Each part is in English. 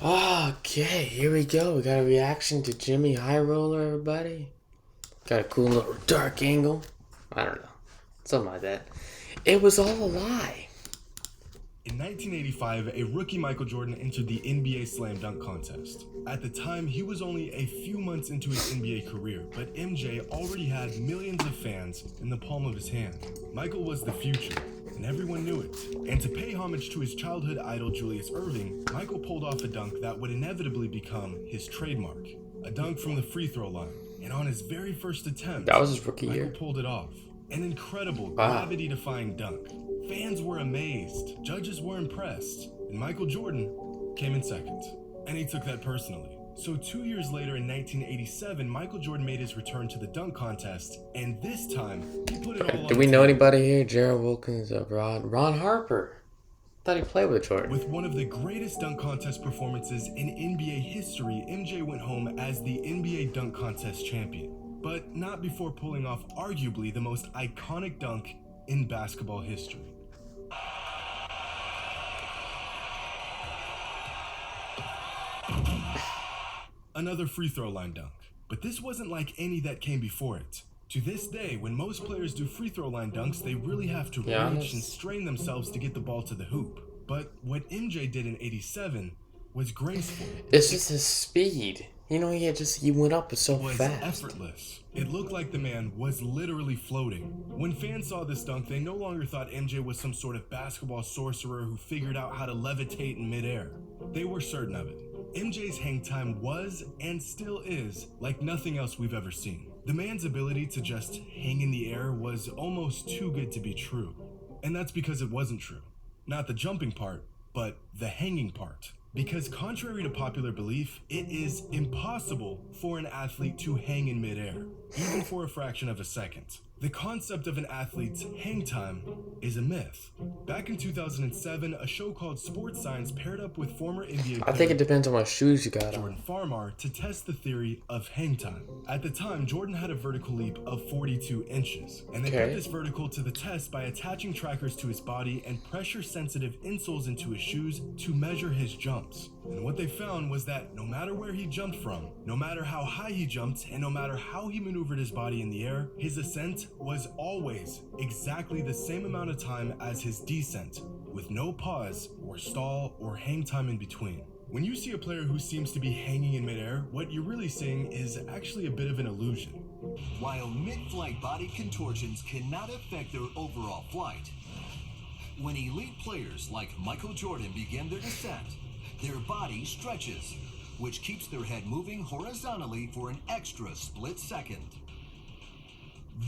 Okay, here we go. We got a reaction to Jimmy High Roller, everybody. Got a cool little dark angle. I don't know. Something like that. It was all a lie. In 1985, a rookie Michael Jordan entered the NBA Slam Dunk Contest. At the time, he was only a few months into his NBA career, but MJ already had millions of fans in the palm of his hand. Michael was the future, and everyone knew it. And to pay homage to his childhood idol Julius Erving, Michael pulled off a dunk that would inevitably become his trademark. A dunk from the free throw line. And on his very first attempt, That was his rookie year. Michael pulled it off. An incredible, gravity-defying dunk. Fans were amazed, judges were impressed, and Michael Jordan came in second. And he took that personally. So 2 years later in 1987, Michael Jordan made his return to the dunk contest, and this time, he put it all on. Do we know anybody here? Gerald Wilkins, Ron Harper. Thought he played with Jordan. With one of the greatest dunk contest performances in NBA history, MJ went home as the NBA Dunk Contest champion. But not before pulling off arguably the most iconic dunk in basketball history. Another free throw line dunk. But this wasn't like any that came before it. To this day, when most players do free throw line dunks, they really have to reach and strain themselves to get the ball to the hoop. But what MJ did in 87 was graceful. It's just his speed. You know, he went up so fast. It was effortless. It looked like the man was literally floating. When fans saw this dunk, they no longer thought MJ was some sort of basketball sorcerer who figured out how to levitate in midair. They were certain of it. MJ's hang time was, and still is, like nothing else we've ever seen. The man's ability to just hang in the air was almost too good to be true. And that's because it wasn't true. Not the jumping part, but the hanging part. Because contrary to popular belief, it is impossible for an athlete to hang in midair, even for a fraction of a second. The concept of an athlete's hang time is a myth. Back in 2007, a show called Sports Science paired up with former NBA player I think it depends on what shoes you got Jordan on. Farmar to test the theory of hang time. At the time, Jordan had a vertical leap of 42 inches, and they put this vertical to the test by attaching trackers to his body and pressure-sensitive insoles into his shoes to measure his jumps. And what they found was that no matter where he jumped from, no matter how high he jumped, and no matter how he maneuvered his body in the air, his ascent was always exactly the same amount of time as his descent, with no pause or stall or hang time in between. When you see a player who seems to be hanging in midair, what you're really seeing is actually a bit of an illusion. While mid-flight body contortions cannot affect their overall flight, when elite players like Michael Jordan begin their descent, their body stretches, which keeps their head moving horizontally for an extra split second.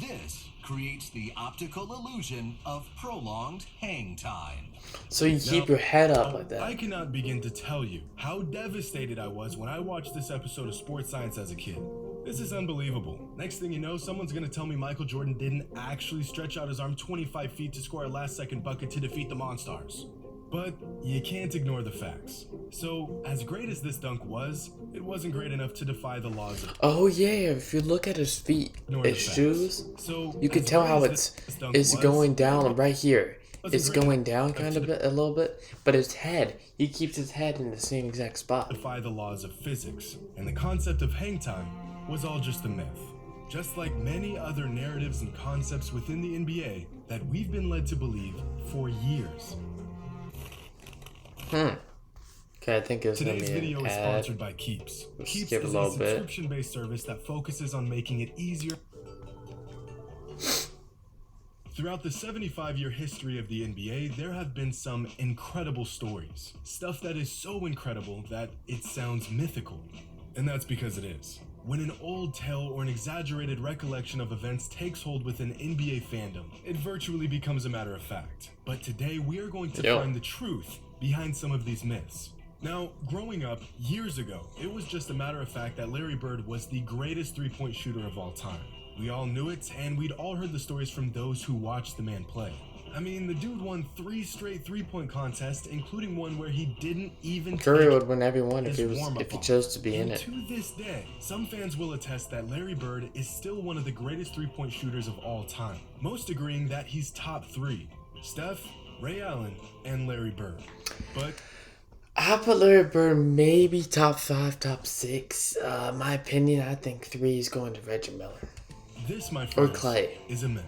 This creates the optical illusion of prolonged hang time. So you keep your head up like that. I cannot begin to tell you how devastated I was when I watched this episode of Sports Science as a kid. This is unbelievable. Next thing you know, someone's going to tell me Michael Jordan didn't actually stretch out his arm 25 feet to score a last-second bucket to defeat the Monstars. But you can't ignore the facts. So, as great as this dunk was, it wasn't great enough to defy the laws of... Oh yeah, if you look at his feet, his shoes, so, you can tell how it's going down right here. It's going down kind of a little bit, but his head, he keeps his head in the same exact spot. Defy the laws of physics, and the concept of hang time was all just a myth. Just like many other narratives and concepts within the NBA that we've been led to believe for years. Okay, I think it's Today's video is sponsored by Keeps. We'll Keeps skip is a a little bit. subscription-based service that focuses on making it easier. Throughout the 75-year history of the NBA, there have been some incredible stories. Stuff that is so incredible that it sounds mythical. And that's because it is. When an old tale or an exaggerated recollection of events takes hold within NBA fandom, it virtually becomes a matter of fact. But today, we are going to find the truth behind some of these myths. Now, growing up, years ago, it was just a matter of fact that Larry Bird was the greatest three-point shooter of all time. We all knew it, and we'd all heard the stories from those who watched the man play. I mean, the dude won 3 straight three-point contests, including one where he didn't even Curry would win every one if he chose to be in it. To this day, some fans will attest that Larry Bird is still one of the greatest three-point shooters of all time. Most agreeing that he's top 3. Steph, Ray Allen, and Larry Bird. But I put Larry Bird maybe top 5, top 6. My opinion, I think 3 is going to Reggie Miller. This, my Or friends, Clay. is a myth.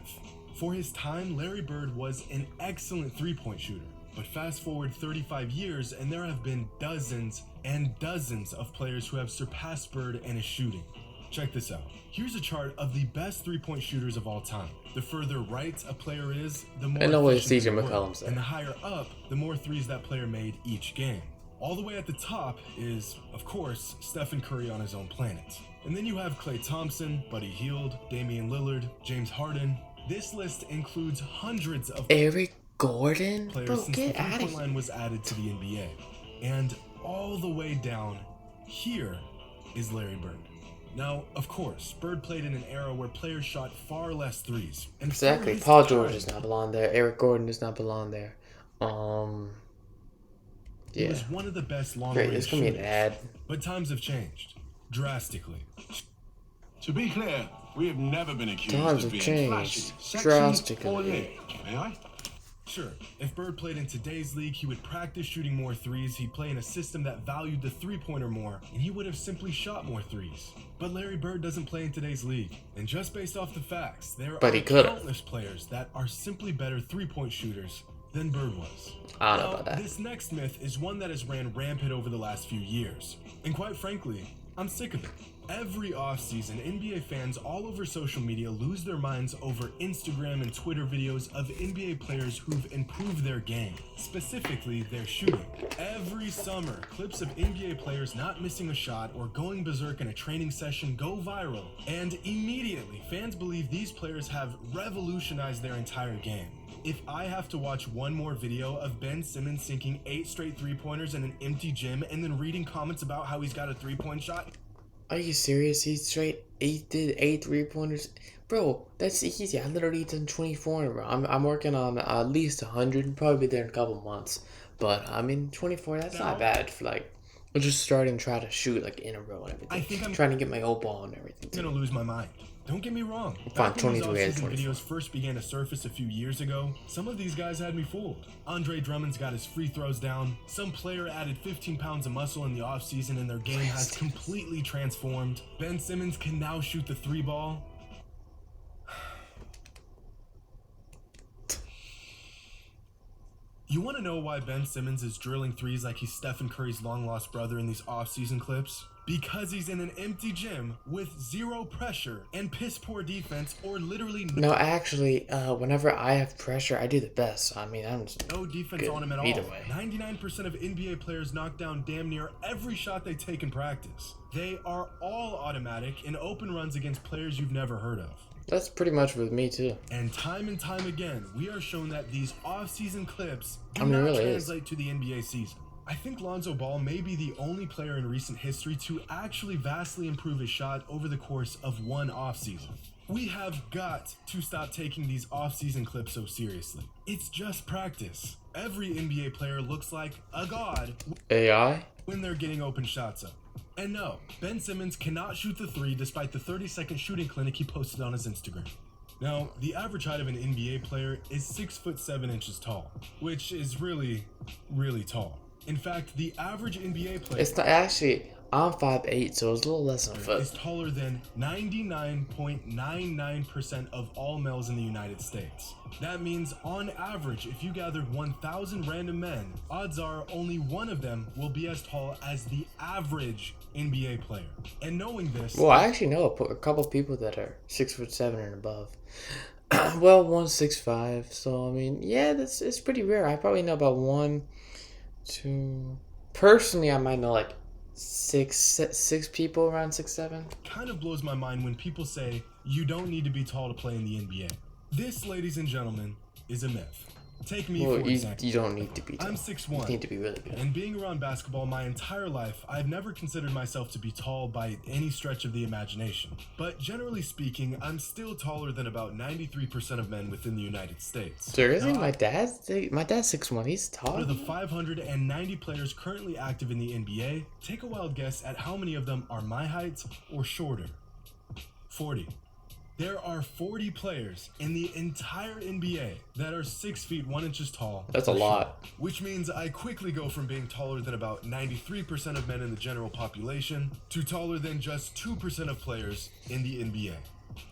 For his time, Larry Bird was an excellent three-point shooter. But fast forward 35 years, and there have been dozens and dozens of players who have surpassed Bird in his shooting. Check this out. Here's a chart of the best three-point shooters of all time. The further right a player is, the more And always efficient CJ they were. McCollum's there. And the higher up, the more threes that player made each game. All the way at the top is, of course, Stephen Curry on his own planet. And then you have Klay Thompson, Buddy Hield, Damian Lillard, James Harden. This list includes hundreds of Eric Gordon? players Bro, since the get out of three-point here. line was added to the NBA. And all the way down here is Larry Bird. Now, of course, Bird played in an era where players shot far less threes. And for Exactly. his Paul time- George does not belong there. Eric Gordon does not belong there. He Yeah. was one of the best Great, long-range it's gonna be an shooters. ad. But times have changed drastically. To be clear, we have never been accused Times of have being flashy, changed sexy, drastically. or lit. May I? Sure, if Bird played in today's league, he would practice shooting more threes, he'd play in a system that valued the three-pointer more, and he would have simply shot more threes. But Larry Bird doesn't play in today's league. And just based off the facts, there But he are could've. countless players that are simply better three-point shooters than Bird was. I don't know Now, about that. this next myth is one that has ran rampant over the last few years. And quite frankly, I'm sick of it. Every offseason, NBA fans all over social media lose their minds over Instagram and Twitter videos of NBA players who've improved their game, specifically their shooting. Every summer, clips of NBA players not missing a shot or going berserk in a training session go viral, and immediately fans believe these players have revolutionized their entire game. If I have to watch one more video of Ben Simmons sinking 8 straight three-pointers in an empty gym and then reading comments about how he's got a three-point shot, Are you serious? He did 8 3-pointers? Bro, that's easy. I literally done 24 in a row. I'm working on at least 100. Probably be there in a couple months. But I mean, 24, that's not bad for like, just starting to try to shoot like in a row and everything. I think I'm trying to get my old ball and everything. gonna lose my mind. Don't get me wrong. Fine, Back when these 23 and offseason 24. videos first began to surface a few years ago, some of these guys had me fooled. Andre Drummond's got his free throws down. Some player added 15 pounds of muscle in the offseason and their game has completely transformed. Ben Simmons can now shoot the three ball. You want to know why Ben Simmons is drilling threes like he's Stephen Curry's long-lost brother in these off-season clips? Because he's in an empty gym with zero pressure and piss-poor defense or literally No, actually, whenever I have pressure, I do the best. I mean, I'm just no defense good on him at all. either way. 99% of NBA players knock down damn near every shot they take in practice. They are all automatic in open runs against players you've never heard of. That's pretty much with me too. And time again, we are shown that these off-season clips do I mean, it not really is. translate to the NBA season. I think Lonzo Ball may be the only player in recent history to actually vastly improve his shot over the course of one offseason. We have got to stop taking these off-season clips so seriously. It's just practice. Every NBA player looks like a god AI? when they're getting open shots up. And no, Ben Simmons cannot shoot the three despite the 30-second shooting clinic he posted on his Instagram. Now, the average height of an NBA player is 6'7" tall, which is really, really tall. In fact, the average NBA player It's not actually. I'm 5'8", so it's a little less than a foot. is taller than 99.99% of all males in the United States. That means, on average, if you gathered 1,000 random men, odds are only one of them will be as tall as the average NBA player. And knowing this, Well, I actually know a couple people that are 6'7" and above. Well, one's 6'5", so I mean, yeah, it's pretty rare. I probably know about 1, 2. Personally, I might know like six people around 6'7". kind of blows my mind when people say you don't need to be tall to play in the NBA. This, ladies and gentlemen, is a myth. Take me Well, for example. you don't need to be tall. I'm You 6'1". need to be really good. And being around basketball my entire life, I've never considered myself to be tall by any stretch of the imagination. But generally speaking, I'm still taller than about 93% of men within the United States. Seriously, Now, my dad's 6'1". He's out tall. of the 590 players currently active in the NBA, take a wild guess at how many of them are my height or shorter. 40. There are 40 players in the entire NBA that are 6 feet 1 inches tall. That's a or lot. shorter, which means I quickly go from being taller than about 93% of men in the general population to taller than just 2% of players in the NBA.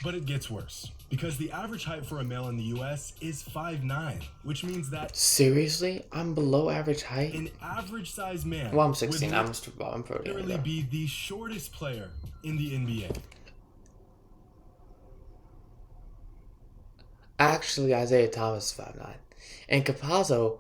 But it gets worse, because the average height for a male in the US is 5'9", which means that Seriously? I'm below average height? an average sized man Well, I'm 16. would I'm pretty literally young. be the shortest player in the NBA. Actually, Isaiah Thomas is 5'9". And Campazzo,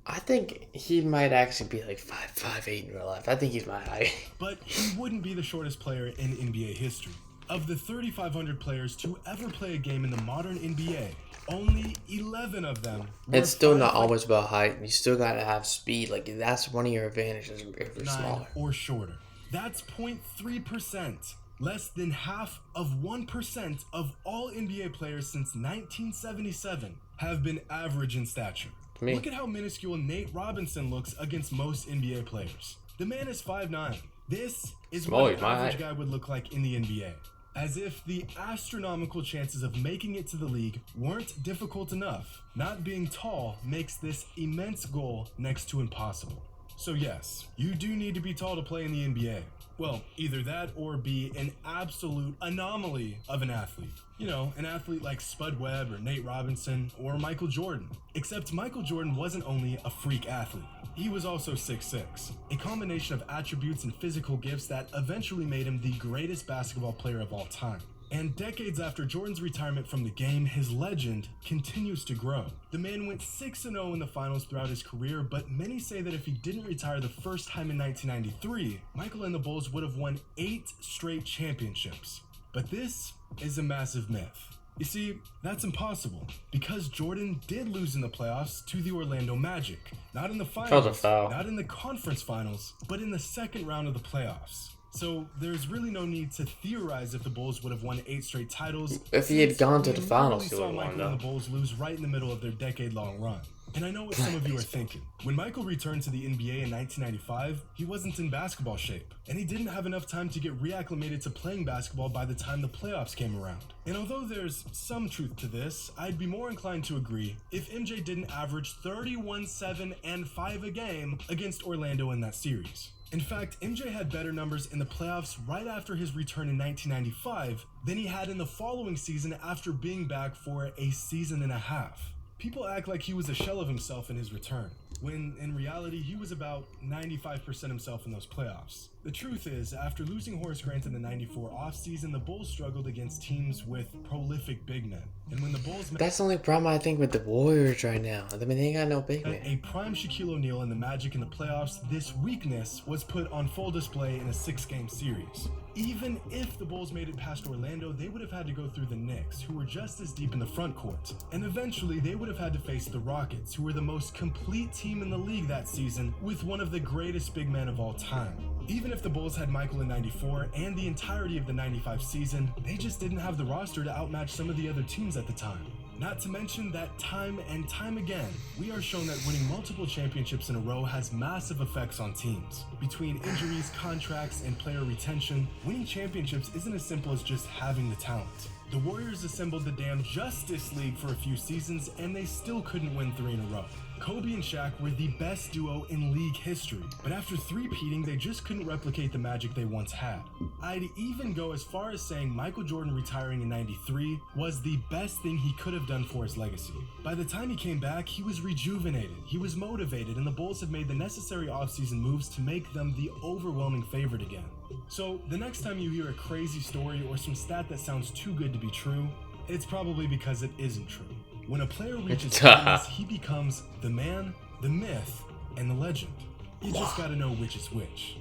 I think he might actually be like 5'8" in real life. I think he's my height. But he wouldn't be the shortest player in NBA history. Of the 3,500 players to ever play a game in the modern NBA, only 11 of them were It's still not 5'9" always about height. You still gotta have speed. Like, that's one of your advantages if you're smaller. or shorter. That's 0.3%. Less than half of 1% of all NBA players since 1977 have been average in stature. Me. Look at how minuscule Nate Robinson looks against most NBA players. The man is 5'9". This is Small, what he's an my average height. guy would look like in the NBA. As if the astronomical chances of making it to the league weren't difficult enough, not being tall makes this immense goal next to impossible. So yes, you do need to be tall to play in the NBA. Well, either that or be an absolute anomaly of an athlete. You know, an athlete like Spud Webb or Nate Robinson or Michael Jordan. Except Michael Jordan wasn't only a freak athlete. He was also 6'6", a combination of attributes and physical gifts that eventually made him the greatest basketball player of all time. And decades after Jordan's retirement from the game, his legend continues to grow. The man went 6-0 in the finals throughout his career, but many say that if he didn't retire the first time in 1993, Michael and the Bulls would have won 8 straight championships. But this is a massive myth. You see, that's impossible, because Jordan did lose in the playoffs to the Orlando Magic. Not in the That was a finals, foul. not in the conference finals, but in the second round of the playoffs. So there's really no need to theorize if the Bulls would have won 8 straight titles. If he had since gone to we the finals, literally he saw would've won, Michael and though. the Bulls lose right in the middle of their decade-long run. And I know what some of you are thinking. When Michael returned to the NBA in 1995, he wasn't in basketball shape, and he didn't have enough time to get reacclimated to playing basketball by the time the playoffs came around. And although there's some truth to this, I'd be more inclined to agree if MJ didn't average 31, 7, and 5 a game against Orlando in that series. In fact, MJ had better numbers in the playoffs right after his return in 1995 than he had in the following season after being back for a season and a half. People act like he was a shell of himself in his return, when in reality he was about 95% himself in those playoffs. The truth is, after losing Horace Grant in the 94 offseason, the Bulls struggled against teams with prolific big men. And when the Bulls That's the only problem I think with the Warriors right now. I mean, they ain't got no big met man. a prime Shaquille O'Neal and the Magic in the playoffs, this weakness was put on full display in a 6-game series. Even if the Bulls made it past Orlando, they would have had to go through the Knicks, who were just as deep in the front court. And eventually, they would have had to face the Rockets, who were the most complete team in the league that season, with one of the greatest big men of all time. Even if the Bulls had Michael in 94 and the entirety of the 95 season, they just didn't have the roster to outmatch some of the other teams at the time. Not to mention that time and time again, we are shown that winning multiple championships in a row has massive effects on teams. Between injuries, contracts, and player retention, winning championships isn't as simple as just having the talent. The Warriors assembled the damn Justice League for a few seasons, and they still couldn't win 3 in a row. Kobe and Shaq were the best duo in league history, but after three-peating, they just couldn't replicate the magic they once had. I'd even go as far as saying Michael Jordan retiring in 93 was the best thing he could have done for his legacy. By the time he came back, he was rejuvenated, he was motivated, and the Bulls have made the necessary offseason moves to make them the overwhelming favorite again. So the next time you hear a crazy story or some stat that sounds too good to be true, it's probably because it isn't true. When a player reaches greatness, he becomes the man, the myth, and the legend. You just gotta know which is which.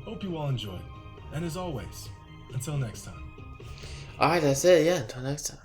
Hope you all enjoyed. And as always, until next time. Alright, that's it. Yeah, until next time.